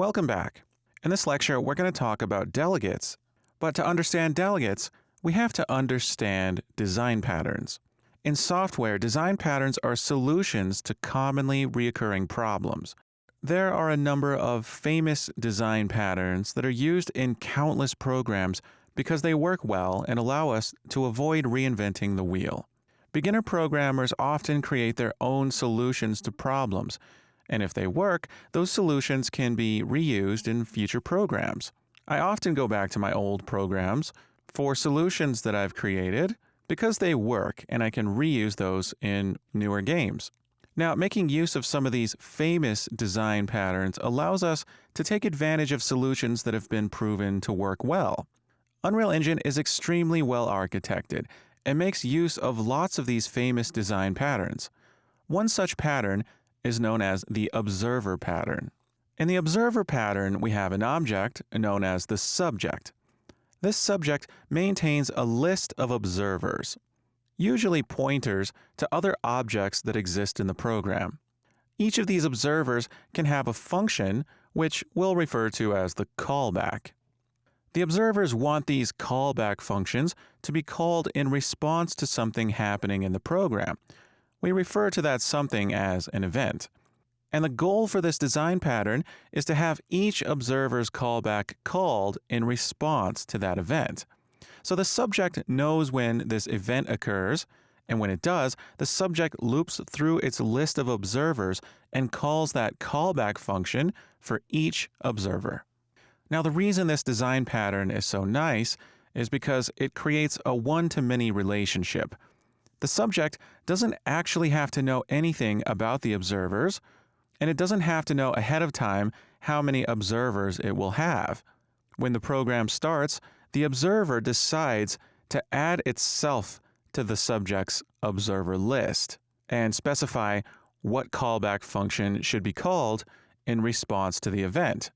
Welcome back. In this lecture, we're going to talk about delegates. But to understand delegates, we have to understand design patterns. In software, design patterns are solutions to commonly reoccurring problems. There are a number of famous design patterns that are used in countless programs because they work well and allow us to avoid reinventing the wheel. Beginner programmers often create their own solutions to problems, and if they work, those solutions can be reused in future programs. I often go back to my old programs for solutions that I've created because they work and I can reuse those in newer games. Now, making use of some of these famous design patterns allows us to take advantage of solutions that have been proven to work well. Unreal Engine is extremely well architected and makes use of lots of these famous design patterns. One such pattern is known as the observer pattern. In the observer pattern, we have an object known as the subject. This subject maintains a list of observers, usually pointers to other objects that exist in the program. Each of these observers can have a function which we'll refer to as the callback. The observers want these callback functions to be called in response to something happening in the program. We refer to that something as an event. And the goal for this design pattern is to have each observer's callback called in response to that event. So the subject knows when this event occurs, and when it does, the subject loops through its list of observers and calls that callback function for each observer. Now, the reason this design pattern is so nice is because it creates a one-to-many relationship. The subject doesn't actually have to know anything about the observers, and it doesn't have to know ahead of time how many observers it will have. When the program starts, the observer decides to add itself to the subject's observer list and specify what callback function should be called in response to the event.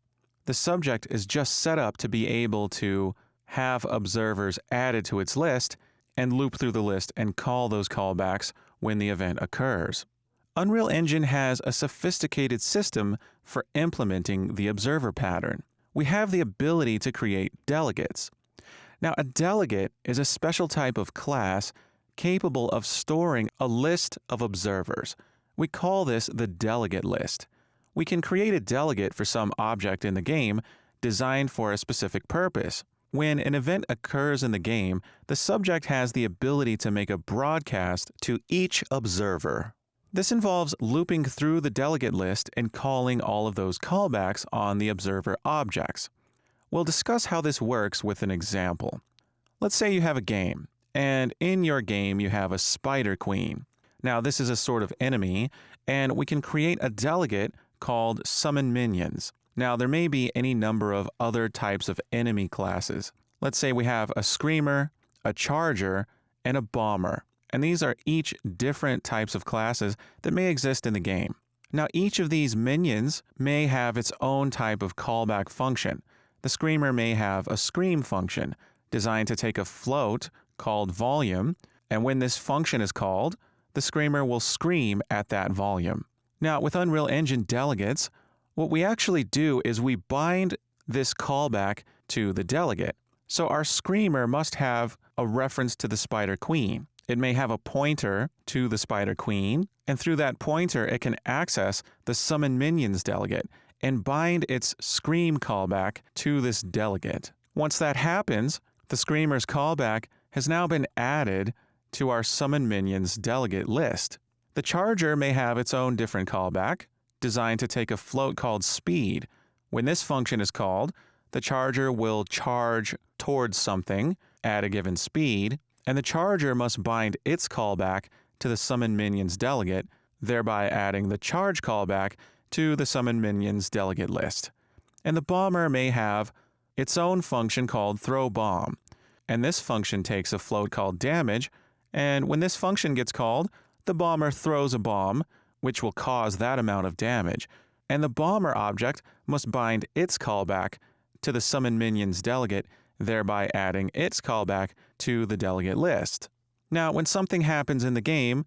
The subject is just set up to be able to have observers added to its list and loop through the list and call those callbacks when the event occurs. Unreal Engine has a sophisticated system for implementing the observer pattern. We have the ability to create delegates. Now, a delegate is a special type of class capable of storing a list of observers. We call this the delegate list. We can create a delegate for some object in the game designed for a specific purpose. When an event occurs in the game, the subject has the ability to make a broadcast to each observer. This involves looping through the delegate list and calling all of those callbacks on the observer objects. We'll discuss how this works with an example. Let's say you have a game, and in your game you have a spider queen. Now, this is a sort of enemy, and we can create a delegate called summon minions. Now, there may be any number of other types of enemy classes. Let's say we have a screamer, a charger, and a bomber. And these are each different types of classes that may exist in the game. Now, each of these minions may have its own type of callback function. The screamer may have a scream function designed to take a float called volume, and when this function is called, the screamer will scream at that volume. Now, with Unreal Engine delegates, what we actually do is we bind this callback to the delegate. So our screamer must have a reference to the Spider Queen. It may have a pointer to the Spider Queen, and through that pointer it can access the Summon Minions delegate and bind its Scream callback to this delegate. Once that happens, the Screamer's callback has now been added to our Summon Minions delegate list. The Charger may have its own different callback, designed to take a float called Speed. When this function is called, the Charger will charge towards something at a given speed, and the Charger must bind its callback to the Summon Minions delegate, thereby adding the Charge callback to the Summon Minions delegate list. And the Bomber may have its own function called Throw Bomb, and this function takes a float called Damage, and when this function gets called, the Bomber throws a bomb, which will cause that amount of damage, and the Bomber object must bind its callback to the Summon Minions delegate, thereby adding its callback to the delegate list. Now, when something happens in the game,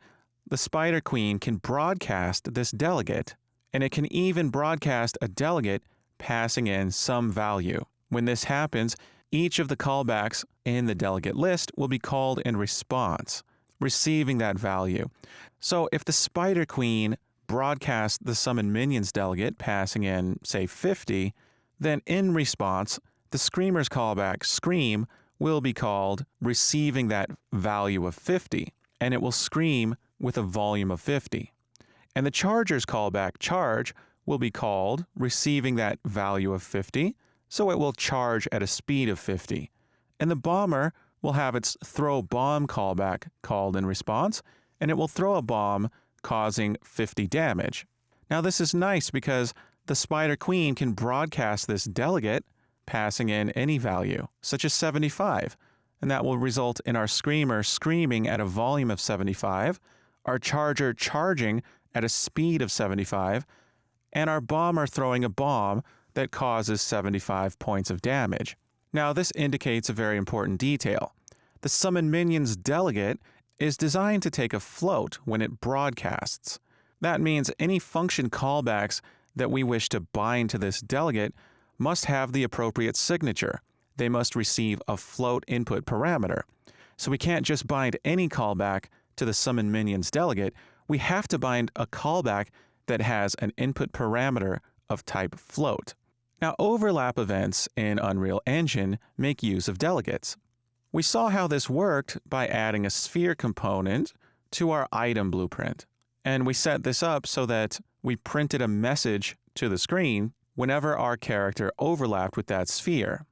the Spider Queen can broadcast this delegate, and it can even broadcast a delegate passing in some value. When this happens, each of the callbacks in the delegate list will be called in response, receiving that value. So if the Spider Queen broadcasts the Summon Minions delegate passing in, say, 50, then in response, the Screamer's callback, Scream, will be called receiving that value of 50, and it will scream with a volume of 50. And the Charger's callback, Charge, will be called receiving that value of 50, so it will charge at a speed of 50. And the Bomber will have its Throw Bomb callback called in response, and it will throw a bomb causing 50 damage. Now this is nice because the Spider Queen can broadcast this delegate passing in any value, such as 75, and that will result in our Screamer screaming at a volume of 75, our Charger charging at a speed of 75, and our Bomber throwing a bomb that causes 75 points of damage. Now this indicates a very important detail. The Summon Minions delegate is designed to take a float when it broadcasts. That means any function callbacks that we wish to bind to this delegate must have the appropriate signature. They must receive a float input parameter. So we can't just bind any callback to the Summon Minions delegate. We have to bind a callback that has an input parameter of type float. Now, overlap events in Unreal Engine make use of delegates. We saw how this worked by adding a sphere component to our item blueprint. And we set this up so that we printed a message to the screen whenever our character overlapped with that sphere.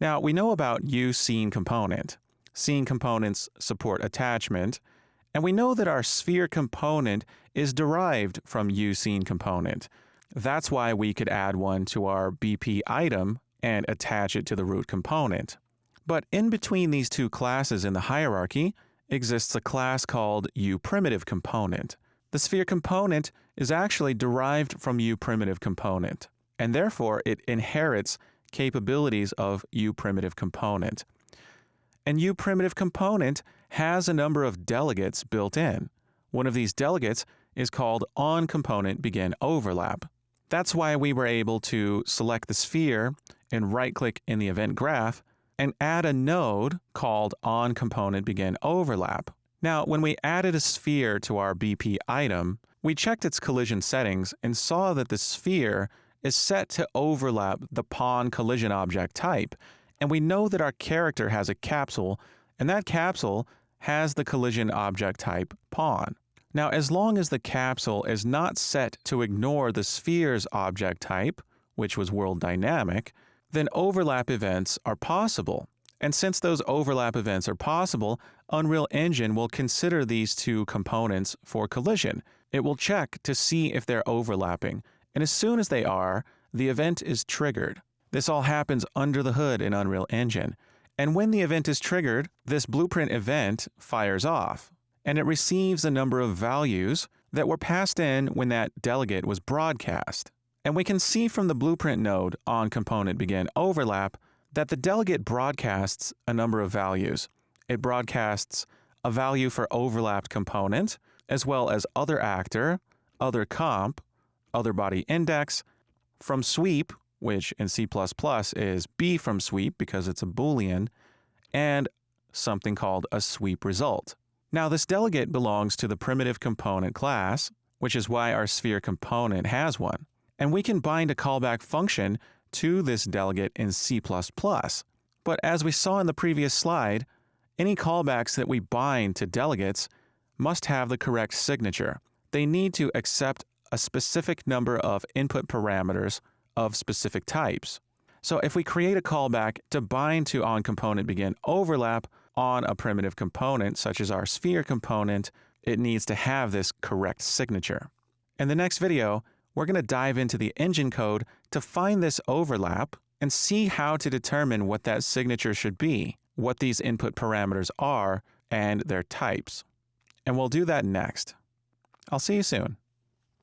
Now, we know about uScene component. Scene components support attachment, and we know that our sphere component is derived from uScene component. That's why we could add one to our BP item and attach it to the root component. But in between these two classes in the hierarchy exists a class called uPrimitive component. The sphere component is actually derived from uPrimitive component, and therefore it inherits capabilities of uPrimitive component. And uPrimitive component has a number of delegates built in. One of these delegates is called onComponentBeginOverlap. That's why we were able to select the sphere and right-click in the event graph and add a node called onComponentBeginOverlap. Now, when we added a sphere to our BP item, we checked its collision settings and saw that the sphere is set to overlap the pawn collision object type, and we know that our character has a capsule, and that capsule has the collision object type pawn. Now, as long as the capsule is not set to ignore the sphere's object type, which was world dynamic, then overlap events are possible. And since those overlap events are possible, Unreal Engine will consider these two components for collision. It will check to see if they're overlapping, and as soon as they are, the event is triggered. This all happens under the hood in Unreal Engine. And when the event is triggered, this blueprint event fires off, and it receives a number of values that were passed in when that delegate was broadcast. And we can see from the blueprint node onComponentBeginOverlap that the delegate broadcasts a number of values. It broadcasts a value for overlapped component, as well as other actor, other comp, other body index, from sweep, which in C++ is B from sweep because it's a Boolean, and something called a sweep result. Now, this delegate belongs to the primitive component class, which is why our sphere component has one. And we can bind a callback function to this delegate in C++. But as we saw in the previous slide, any callbacks that we bind to delegates must have the correct signature. They need to accept a specific number of input parameters of specific types. So if we create a callback to bind to onComponentBeginOverlap on a primitive component, such as our sphere component, it needs to have this correct signature. In the next video, we're going to dive into the engine code to find this overlap and see how to determine what that signature should be, what these input parameters are, and their types. And we'll do that next. I'll see you soon.